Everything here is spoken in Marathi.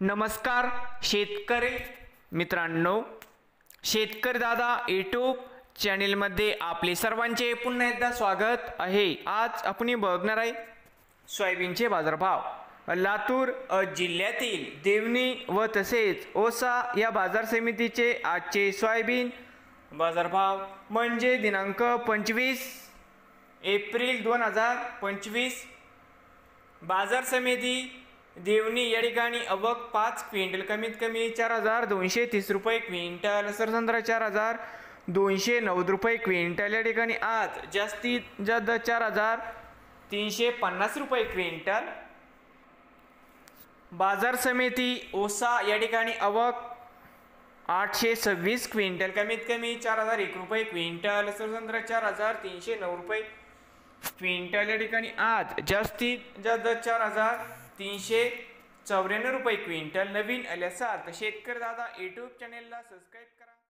नमस्कार शेतकरी मित्रांनो, शेतकरी दादा यूट्यूब चॅनेलमध्ये आपले सर्वांचे पुन्हा एकदा स्वागत आहे। आज आपण बघणार आहे सोयाबीनचे बाजारभाव। लातूर जिल्ह्यातील देवणी व तसेच ओसा या बाजार समितीचे आजचे सोयाबीन बाजारभाव म्हणजे दिनांक 25 एप्रिल 2025। बाजार समिती देवणी या ठिकाणी आवक 5 क्विंटल कमीत कमी 4230 रुपये क्विंटल, सरसंद्रा 4290 रुपये क्विंटल। या ठिकाणी आज जास्तीत जास्त 4350 रुपये क्विंटल। बाजार समिती ओसा या ठिकाणी आवक 826 क्विंटल कमीत कमी 4001 रुपये क्विंटल, सरसंद्रा 4309 रुपये क्विंटल। या ठिकाणी आज जास्तीत जास्त 4394 रुपये क्विंटल। नवीन आल्यासाल तर शेतकरी दादा यूट्यूब चॅनेलला सबस्क्राईब करा।